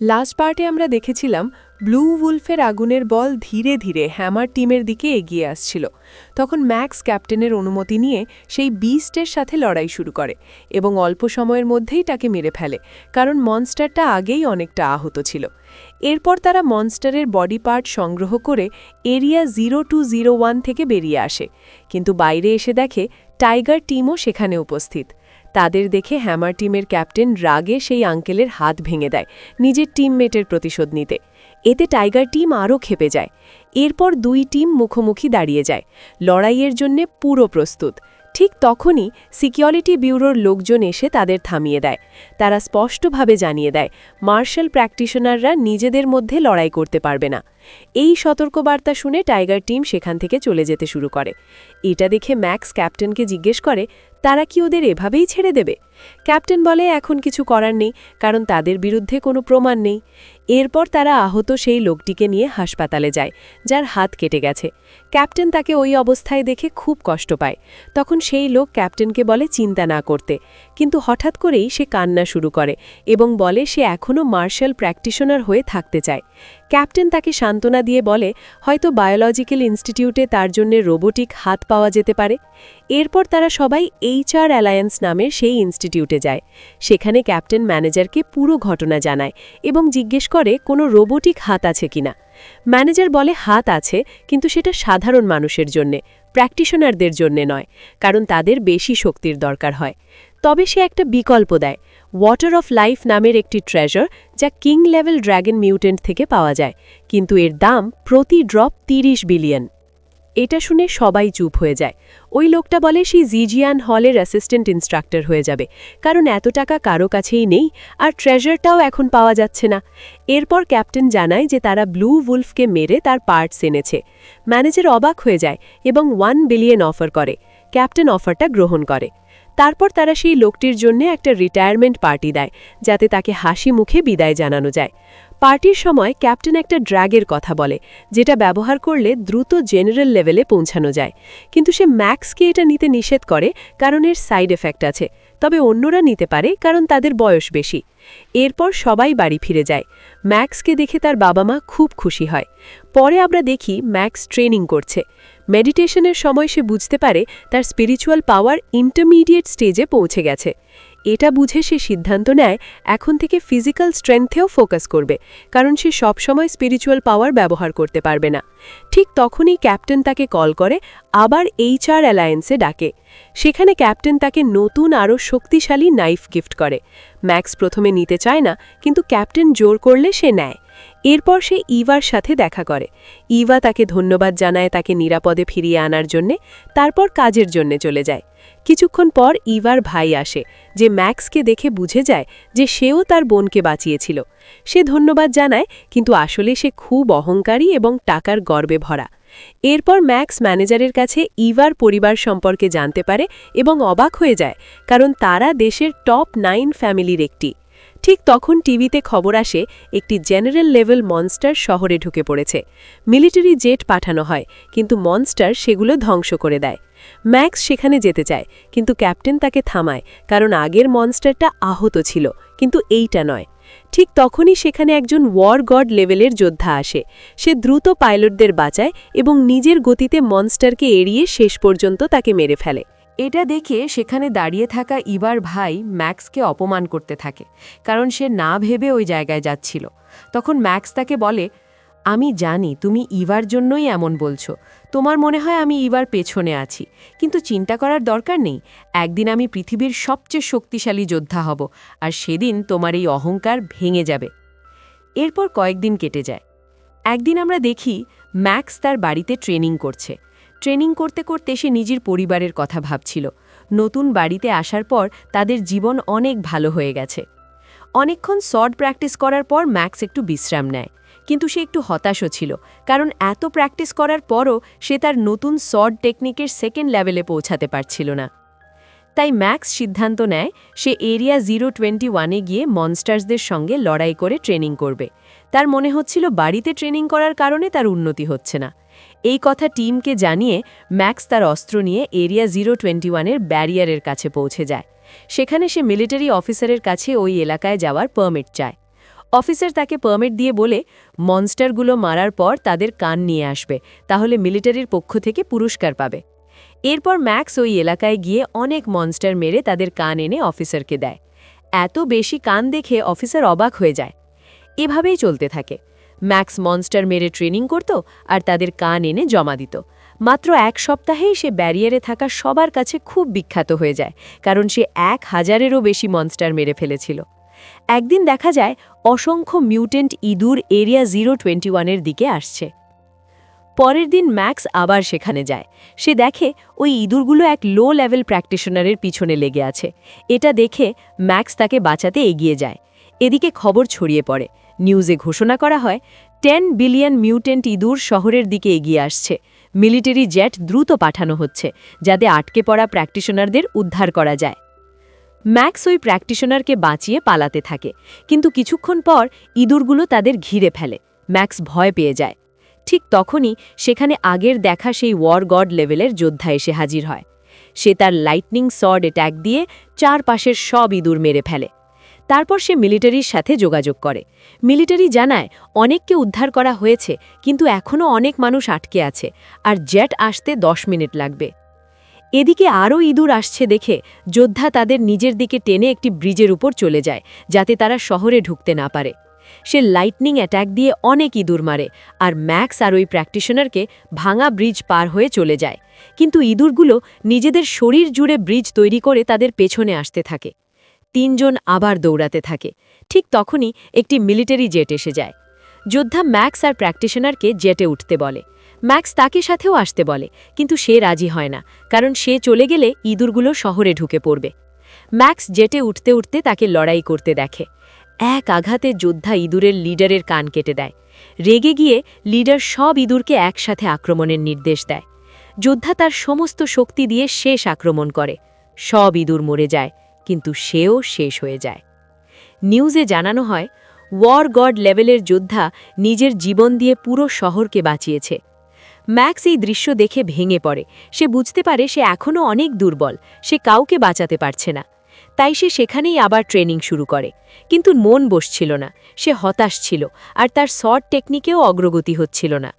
Last পার্টে আমরা দেখেছিলাম ব্লু উলফের আগুনের বল ধীরে ধীরে হ্যামার টিমের দিকে এগিয়ে আসছিল। তখন ম্যাক্স ক্যাপ্টেনের অনুমতি নিয়ে সেই বিস্টের সাথে লড়াই শুরু করে এবং অল্প সময়ের মধ্যেই তাকে মেরে ফেলে, কারণ মনস্টারটা আগেই অনেকটা আহত ছিল। এরপর তারা মনস্টারের বডি পার্ট সংগ্রহ করে এরিয়া 0201 থেকে বেরিয়ে আসে, কিন্তু বাইরে এসে দেখে টাইগার টিমও সেখানে উপস্থিত। তাদের দেখে হ্যামার টিমের ক্যাপ্টেন রাগে সেই আঙ্কেলের হাত ভেঙে দেয় নিজের টিমমেটের প্রতিশোধ নিতে। এতে টাইগার টিম আরও ক্ষেপে যায়। এরপর দুই টিম মুখোমুখি দাঁড়িয়ে যায়, লড়াইয়ের জন্যে পুরো প্রস্তুত। ঠিক তখনই সিকিউরিটি ব্যুরোর লোকজন এসে তাদের থামিয়ে দেয়। তারা স্পষ্টভাবে জানিয়ে দেয় মার্শাল প্র্যাকটিশনাররা নিজেদের মধ্যে লড়াই করতে পারবে না। এই সতর্কবার্তা শুনে টাইগার টিম সেখান থেকে চলে যেতে শুরু করে। এটা দেখে ম্যাক্স ক্যাপ্টেনকে জিজ্ঞেস করে তারা কি ওদের এভাবেই ছেড়ে দেবে। ক্যাপ্টেন বলে এখন কিছু করার নেই, কারণ তাদের বিরুদ্ধে কোনো প্রমাণ নেই। এরপর তারা আহত সেই লোকটিকে নিয়ে হাসপাতালে যায়, যার হাত কেটে গেছে। ক্যাপ্টেন তাকে ওই অবস্থায় দেখে খুব কষ্ট পায়। তখন সেই লোক ক্যাপ্টেনকে বলে চিন্তা না করতে, কিন্তু হঠাৎ করেই সে কান্না শুরু করে এবং বলে সে এখনও মার্শাল প্র্যাকটিশনার হয়ে থাকতে চায়। ক্যাপ্টেন তাকে সান্ত্বনা দিয়ে বলে হয়তো বায়োলজিক্যাল ইনস্টিটিউটে তার জন্য রোবোটিক হাত পাওয়া যেতে পারে। এরপর তারা সবাই HR অ্যালায়েন্স নামের সেই ইনস্টিটিউটে যায়। সেখানে ক্যাপ্টেন ম্যানেজারকে পুরো ঘটনা জানায় এবং জিজ্ঞেস করে কোনো রোবোটিক হাত আছে কিনা। ম্যানেজার বলে হাত আছে, কিন্তু সেটা সাধারণ মানুষের জন্যে, প্র্যাকটিশনারদের জন্যে নয়, কারণ তাদের বেশি শক্তির দরকার হয়। তবে সে একটা বিকল্প দেয়, ওয়াটার অফ লাইফ নামের একটি ট্রেজার, যা কিং লেভেল ড্র্যাগন মিউটেন্ট থেকে পাওয়া যায়, কিন্তু এর দাম প্রতি ড্রপ 30 বিলিয়ন। এটা শুনে সবাই চুপ হয়ে যায়। ওই লোকটা বলে সেই জিজিয়ান হলের অ্যাসিস্ট্যান্ট ইন্সট্রাক্টর হয়ে যাবে, কারণ এত টাকা কারো কাছেই নেই, আর ট্রেজারটাও এখন পাওয়া যাচ্ছে না। এরপর ক্যাপ্টেন জানায় যে তারা ব্লু উলফকে মেরে তার পার্টস এনেছে। ম্যানেজার অবাক হয়ে যায় এবং 1 বিলিয়ন অফার করে। ক্যাপ্টেন অফারটা গ্রহণ করে। তারপর তারা সেই লোকটির জন্য একটা রিটায়ারমেন্ট পার্টি দেয়, যাতে তাকে হাসি মুখে বিদায় জানানো যায়। পার্টির সময় ক্যাপ্টেন একটা ড্র্যাগের কথা বলে, যেটা ব্যবহার করলে দ্রুত জেনারেল লেভেলে পৌঁছানো যায়, কিন্তু সে ম্যাক্সকে এটা নিতে নিষেধ করে কারণ এর সাইড এফেক্ট আছে, তবে অন্যরা নিতে পারে কারণ তাদের বয়স বেশি। এরপর সবাই বাড়ি ফিরে যায়। ম্যাক্সকে দেখে তার বাবা মা খুব খুশি হয়। পরে আমরা দেখি ম্যাক্স ট্রেনিং করছে। মেডিটেশনের সময় সে বুঝতে পারে তার স্পিরিচুয়াল পাওয়ার ইন্টারমিডিয়েট স্টেজে পৌঁছে গেছে। এটা বুঝে সে সিদ্ধান্ত নেয় এখন থেকে ফিজিক্যাল স্ট্রেংথেও ফোকাস করবে, কারণ সে সবসময় স্পিরিচুয়াল পাওয়ার ব্যবহার করতে পারবে না। ঠিক তখনই ক্যাপ্টেন তাকে কল করে আবার HR অ্যালায়েন্সে ডাকে। সেখানে ক্যাপ্টেন তাকে নতুন আরও শক্তিশালী নাইফ গিফট করে। ম্যাক্স প্রথমে নিতে চায় না, কিন্তু ক্যাপ্টেন জোর করলে সে নেয়। এরপর সে ইভার সাথে দেখা করে। ইভা তাকে ধন্যবাদ জানায় তাকে নিরাপদে ফিরিয়ে আনার জন্যে, তারপর কাজের জন্যে চলে যায়। কিছুক্ষণ পর ইভার ভাই আসে, যে ম্যাক্সকে দেখে বুঝে যায় যে সেও তার বোনকে বাঁচিয়েছিল। সে ধন্যবাদ জানায়, কিন্তু আসলে সে খুব অহংকারী এবং টাকার গর্বে ভরা। এরপর ম্যাক্স ম্যানেজারের কাছে ইভার পরিবার সম্পর্কে জানতে পারে এবং অবাক হয়ে যায়, কারণ তারা দেশের টপ 9 ফ্যামিলির একটি। ঠিক তখন টিভিতে খবর আসে একটি জেনারেল লেভেল মনস্টার শহরে ঢুকে পড়েছে। মিলিটারি জেট পাঠানো হয়, কিন্তু মনস্টার সেগুলো ধ্বংস করে দেয়। ম্যাক্স সেখানে যেতে চায়, কিন্তু ক্যাপ্টেন তাকে থামায়, কারণ আগের মনস্টারটা আহত ছিল, কিন্তু এইটা নয়। ঠিক তখনই সেখানে একজন ওয়ার গড লেভেলের যোদ্ধা আসে। সে দ্রুত পাইলটদের বাঁচায় এবং নিজের গতিতে মনস্টারকে এড়িয়ে শেষ পর্যন্ত তাকে মেরে ফেলে। এটা দেখে সেখানে দাঁড়িয়ে থাকা ইভার ভাই ম্যাক্সকে অপমান করতে থাকে, কারণ সে না ভেবে ওই জায়গায় যাচ্ছিল। তখন ম্যাক্স তাকে বলে, আমি জানি তুমি ইভার জন্যই এমন বলছো, তোমার মনে হয় আমি ইভার পেছনে আছি, কিন্তু চিন্তা করার দরকার নেই। একদিন আমি পৃথিবীর সবচেয়ে শক্তিশালী যোদ্ধা হব, আর সেদিন তোমার এই অহংকার ভেঙে যাবে। এরপর কয়েকদিন কেটে যায়। একদিন আমরা দেখি ম্যাক্স তার বাড়িতে ট্রেনিং করছে। ট্রেনিং করতে করতে সে নিজের পরিবারের কথা ভাবছিল। নতুন বাড়িতে আসার পর তাদের জীবন অনেক ভালো হয়ে গেছে। অনেকক্ষণ শর্ট প্র্যাকটিস করার পর ম্যাক্স একটু বিশ্রাম নেয়, কিন্তু সে একটু হতাশও ছিল, কারণ এত প্র্যাকটিস করার পরও সে তার নতুন শর্ট টেকনিকের সেকেন্ড লেভেলে পৌঁছাতে পারছিল না। তাই ম্যাক্স সিদ্ধান্ত নেয় সে এরিয়া 021-এ গিয়ে মনস্টার্সদের সঙ্গে লড়াই করে ট্রেনিং করবে। তার মনে হচ্ছিল বাড়িতে ট্রেনিং করার কারণে তার উন্নতি হচ্ছে না। এই কথা টিমকে জানিয়ে ম্যাক্স তার অস্ত্র নিয়ে এরিয়া 021-এর ব্যারিয়ারের কাছে পৌঁছে যায়। সেখানে সে মিলিটারি অফিসারের কাছে ওই এলাকায় যাওয়ার পারমিট চায়। অফিসার তাকে পারমিট দিয়ে বলে মনস্টারগুলো মারার পর তাদের কান নিয়ে আসবে, তাহলে মিলিটারির পক্ষ থেকে পুরস্কার পাবে। এরপর ম্যাক্স ওই এলাকায় গিয়ে অনেক মনস্টার মেরে তাদের কান এনে অফিসারকে দেয়। এত বেশি কান দেখে অফিসার অবাক হয়ে যায়। এভাবেই চলতে থাকে। ম্যাক্স মনস্টার মেরে ট্রেনিং করত আর তাদের কান এনে জমা দিত। মাত্র 1 সপ্তাহেই সে ব্যারিয়ারে থাকা সবার কাছে খুব বিখ্যাত হয়ে যায়, কারণ সে 1000-এরও বেশি মনস্টার মেরে ফেলেছিল। একদিন দেখা যায় অসংখ্য মিউটেন্ট ইঁদুর এরিয়া 021-এর দিকে আসছে। পরের দিন ম্যাক্স আবার সেখানে যায়। সে দেখে ওই ইঁদুরগুলো এক লো লেভেল প্র্যাকটিশনারের পিছনে লেগে আছে। এটা দেখে ম্যাক্স তাকে বাঁচাতে এগিয়ে যায়। এদিকে খবর ছড়িয়ে পড়ে। নিউজে ঘোষণা করা হয় 10 বিলিয়ন মিউটেন্ট ইঁদুর শহরের দিকে এগিয়ে আসছে। মিলিটারি জেট দ্রুত পাঠানো হচ্ছে, যাতে আটকে পড়া প্র্যাকটিশনারদের উদ্ধার করা যায়। ম্যাক্স ওই প্র্যাকটিশনারকে বাঁচিয়ে পালাতে থাকে, কিন্তু কিছুক্ষণ পর ইঁদুরগুলো তাদের ঘিরে ফেলে। ম্যাক্স ভয় পেয়ে যায়। ঠিক তখনই সেখানে আগের দেখা সেই ওয়ার গড লেভেলের যোদ্ধা এসে হাজির হয়। সে তার লাইটনিং সর্ড অ্যাটাক দিয়ে চারপাশের সব ইঁদুর মেরে ফেলে। তারপর সে মিলিটারির সাথে যোগাযোগ করে। মিলিটারি জানায় অনেককে উদ্ধার করা হয়েছে, কিন্তু এখনও অনেক মানুষ আটকে আছে, আর জেট আসতে 10 মিনিট লাগবে। এদিকে আরও ইঁদুর আসছে দেখে যোদ্ধা তাদের নিজের দিকে টেনে একটি ব্রিজের উপর চলে যায়, যাতে তারা শহরে ঢুকতে না পারে। সে লাইটনিং অ্যাটাক দিয়ে অনেক ইঁদুর মারে, আর ম্যাক্স আর ওই প্র্যাকটিশনারকে ভাঙা ব্রিজ পার হয়ে চলে যায়। কিন্তু ইঁদুরগুলো নিজেদের শরীর জুড়ে ব্রিজ তৈরি করে তাদের পেছনে আসতে থাকে। 3 জন আবার দৌড়াতে থাকে। ঠিক তখনই একটি মিলিটারি জেট এসে যায়। যোদ্ধা ম্যাক্স আর প্র্যাকটিশনারকে জেটে উঠতে বলে। ম্যাক্স তাকে সাথেও আসতে বলে, কিন্তু সে রাজি হয় না, কারণ সে চলে গেলে ইঁদুরগুলো শহরে ঢুকে পড়বে। ম্যাক্স জেটে উঠতে উঠতে তাকে লড়াই করতে দেখে। এক আঘাতে যোদ্ধা ইঁদুরের লিডারের কান কেটে দেয়। রেগে গিয়ে লিডার সব ইঁদুরকে একসাথে আক্রমণের নির্দেশ দেয়। যোদ্ধা তার সমস্ত শক্তি দিয়ে শেষ আক্রমণ করে। সব ইঁদুর মরে যায়, কিন্তু সেও শেষ হয়ে যায়। নিউজে জানানো হয় ওয়ার গড লেভেলের যোদ্ধা নিজের জীবন দিয়ে পুরো শহরকে বাঁচিয়েছে। ম্যাক্স এই দৃশ্য দেখে ভেঙে পড়ে। সে বুঝতে পারে সে এখনও অনেক দুর্বল, সে কাউকে বাঁচাতে পারছে না। তাই সে সেখানেই আবার ট্রেনিং শুরু করে। কিন্তু মন বসছিল না, সে হতাশ ছিল, আর তার শর্ট টেকনিকেও অগ্রগতি হচ্ছিল না।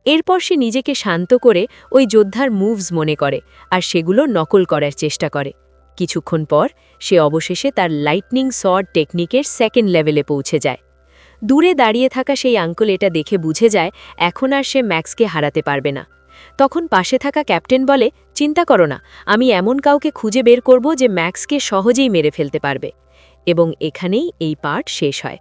এরপর সে নিজেকে শান্ত করে ওই যোদ্ধার মুভস মনে করে, আর সেগুলো নকল করার চেষ্টা করে। কিছুক্ষণ পর সে অবশেষে তার লাইটনিং শর্ট টেকনিকের 2nd লেভেলে পৌঁছে যায়। দূরে দাঁড়িয়ে থাকা সেই আঙ্কেল এটা দেখে বুঝে যায় এখন আর সে ম্যাক্সকে হারাতে পারবে না। তখন পাশে থাকা ক্যাপ্টেন বলে, চিন্তা করো না, আমি এমন কাউকে খুঁজে বের করব যে ম্যাক্সকে সহজেই মেরে ফেলতে পারবে। এবং এখানেই এই পার্ট শেষ হয়।